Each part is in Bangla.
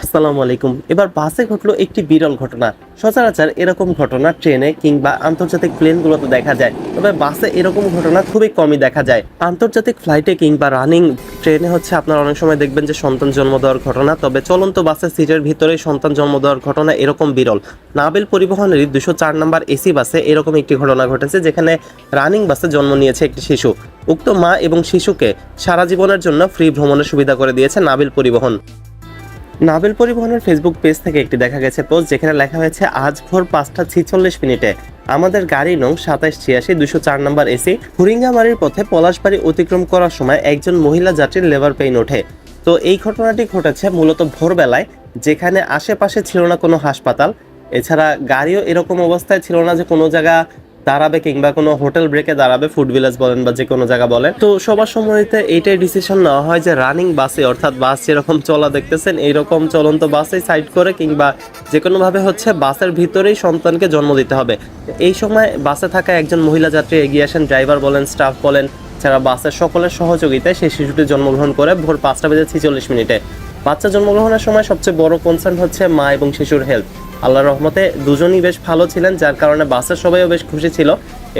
আসসালামু আলাইকুম। এবার বাসে ঘটলো একটি বিরল ঘটনা। সচরাচর এরকম ঘটনা ট্রেনে কিংবা আন্তর্জাতিক প্লেনগুলোতে দেখা যায়, তবে বাসে এরকম ঘটনা খুবই কমই দেখা যায়। আন্তর্জাতিক ফ্লাইটে কিংবা রানিং ট্রেনে আপনারা অনেক সময় দেখবেন যে সন্তান জন্ম দেওয়ার ঘটনা, তবে চলন্ত বাসের সিটের ভিতরেই সন্তান জন্ম দেওয়ার ঘটনা এরকম বিরল। নাবিল পরিবহনেরই 204 নম্বর এসি বাসে এরকম একটি ঘটনা ঘটেছে, যেখানে রানিং বাসে জন্ম নিয়েছে একটি শিশু। উক্ত মা এবং শিশুকে সারা জীবনের জন্য ফ্রি ভ্রমণের সুবিধা করে দিয়েছে নাবিল পরিবহন। নাবিল পরিবহনের ফেসবুক পেজ থেকে একটি দেখা গেছে পোস্ট, যেখানে লেখা হয়েছে আজ ভোর 5:46 আমাদের গাড়ি নং 2786 204 নম্বর এসি হুরিঙ্গামারির পথে পলাশবাড়ি অতিক্রম করার সময় একজন মহিলা যাত্রীর লেবার পেইন ওঠে। তো এই ঘটনাটি ঘটেছে মূলত ভোরবেলায়, যেখানে আশেপাশে ছিল না কোনো হাসপাতাল, এছাড়া গাড়িও এরকম অবস্থায় ছিল না যে কোনো জায়গা দাঁড়াবে কিংবা কোনো হোটেল ব্রেকে দাঁড়াবে, ফুড ভিলেজ বলেন বা যে কোনো জায়গা বলেন। তো সবার সময়তে এইটাই ডিসিশন নেওয়া হয় যে রানিং বাসে, অর্থাৎ বাস যেরকম চলা দেখতেছেন এইরকম চলন্ত বাসে সাইড করে কিংবা যে কোনোভাবে বাসের ভিতরেই সন্তানকে জন্ম দিতে হবে। এই সময় বাসে থাকা একজন মহিলা যাত্রী এগিয়ে আসেন, ড্রাইভার বলেন, স্টাফ বলেন, ছাড়া বাসের সকলের সহযোগিতায় সেই শিশুটি জন্মগ্রহণ করে ভোর 5:46। বাচ্চা জন্মগ্রহণের সময় সবচেয়ে বড় কনসার্ন হচ্ছে মা এবং শিশুর হেলথ। আল্লাহর রহমতে দুজনই বেশ ভালো ছিলেন, যার কারণে বাসের সবাইও বেশ খুশি ছিল।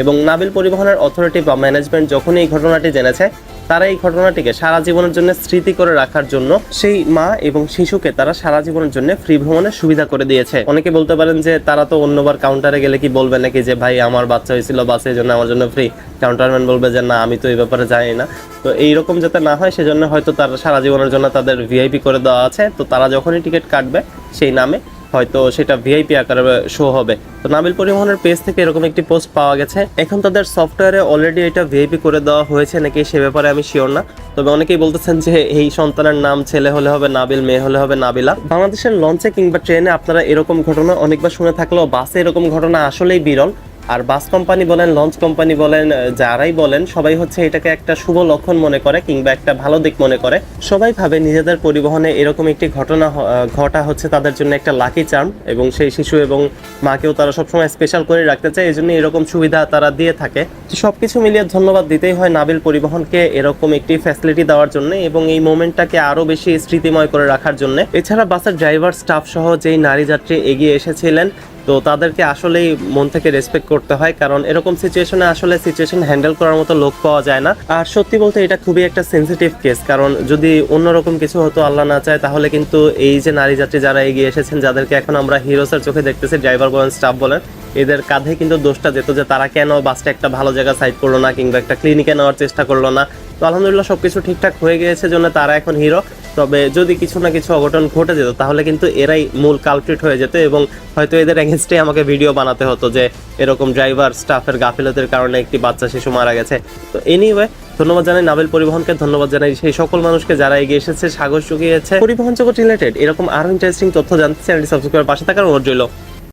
এবং নাবিল পরিবহনের অথরিটি বা ম্যানেজমেন্ট যখন এই ঘটনাটি জেনেছে, তারা এই ঘটনাটিকে সারা জীবনের জন্য স্মৃতি করে রাখার জন্য সেই মা এবং শিশুকে তারা সারা জীবনের জন্য ফ্রি ভ্রমণের সুবিধা করে দিয়েছে। অনেকে বলতে পারেন যে তারা তো অন্যবার কাউন্টারে গেলে কি বলবে নাকি যে ভাই আমার বাচ্চা হয়েছিল বাসে, এই জন্য আমার জন্য ফ্রি। কাউন্টারম্যান বলবে যে না, আমি তো এই ব্যাপারে জানি না। তো এইরকম যাতে না হয় সেজন্য হয়তো তারা সারা জীবনের জন্য তাদের ভিআইপি করে দেওয়া আছে। তো তারা যখনই টিকিট কাটবে সেই নামে হয়তো সেটা ভিআইপি আকারে শো হবে। তো নাবিল পরিবহনের পেজ থেকে এরকম একটি পোস্ট পাওয়া গেছে। এখন তাদের সফটওয়্যারে অলরেডি এটা ভিআইপি করে দেওয়া হয়েছে নাকি সে ব্যাপারে আমি শিওর না, তবে অনেকেই বলতেছেন যে এই সন্তানের নাম ছেলে হলে হবে নাবিল, মেয়ে হলে হবে নাবিলা। বাংলাদেশের লঞ্চে কিংবা ট্রেনে আপনারা এরকম ঘটনা অনেকবার শুনে থাকলেও বাসে এরকম ঘটনা আসলেই বিরল। আর বাস কোম্পানি বলেন, লঞ্চ কোম্পানি বলেন, যারাই বলেন সবাই এটাকে একটা শুভ লক্ষণ মনে করে কিংবা একটা ভালো দিক মনে করে। সবাই ভাবে নিজেদের পরিবহনে এরকম একটি ঘটনা ঘটা তাদের জন্য একটা লাকি চার্ম, এবং সেই শিশু এবং মাকেও তারা সবসময় স্পেশাল করে রাখতে চায়, এই জন্য এরকম সুবিধা তারা দিয়ে থাকে। সবকিছু মিলিয়ে ধন্যবাদ দিতেই হয় নাবিল পরিবহনকে এরকম একটি ফ্যাসিলিটি দেওয়ার জন্য এবং এই মোমেন্টটাকে আরো বেশি স্মৃতিময় করে রাখার জন্য। এছাড়া বাসের ড্রাইভার, স্টাফ সহ যেই নারী যাত্রী এগিয়ে এসেছিলেন, তো তাদেরকে আসলেই মন থেকে রেসপেক্ট করতে হয়, কারণ এরকম সিচুয়েশনে সিচুয়েশন হ্যান্ডেল করার মতো লোক পাওয়া যায় না। আর সত্যি বলতে এটা খুবই একটা সেন্সিটিভ কেস, কারণ যদি অন্যরকম কিছু হতো, আল্লাহ না চায়, তাহলে কিন্তু এই যে নারী যাত্রী যারা এগিয়ে এসেছেন, যাদেরকে এখন আমরা হিরোসের চোখে দেখতেছি, ড্রাইভার বলেন, স্টাফ বলেন, এদের কাঁধে কিন্তু দোষটা যেত যে তারা কেন বাসটা একটা ভালো জায়গা সাইড করলো না কিংবা একটা ক্লিনিকে নেওয়ার চেষ্টা করলো না। তো আলহামদুলিল্লাহ সবকিছু ঠিকঠাক হয়ে গিয়েছে, জন্য তারা এখন হিরো। তবে যদি কিছু না কিছু অঘটন ঘটে যেত, তাহলে কিন্তু এরাই মূল কালপ্রিট হয়ে যেত এবং হয়তো এদের এগেনস্টে আমাকে ভিডিও বানাতে হতো যে এরকম ড্রাইভার স্টাফের গাফিলতির কারণে একটি বাচ্চা শিশু মারা গেছে। তো এনিওয়ে, ধন্যবাদ জানাই নাবিল পরিবহনকে, ধন্যবাদ জানাই সেই সকল মানুষকে যারা এগিয়ে এসেছে, সাহস জুগিয়েছে। পরিবহন জগৎ রিলেটেড এরকম আরো ইন্টারেস্টিং তথ্য জানতে চ্যানেলটি সাবস্ক্রাইব করে পাশে থাকার অনুরোধ রইল।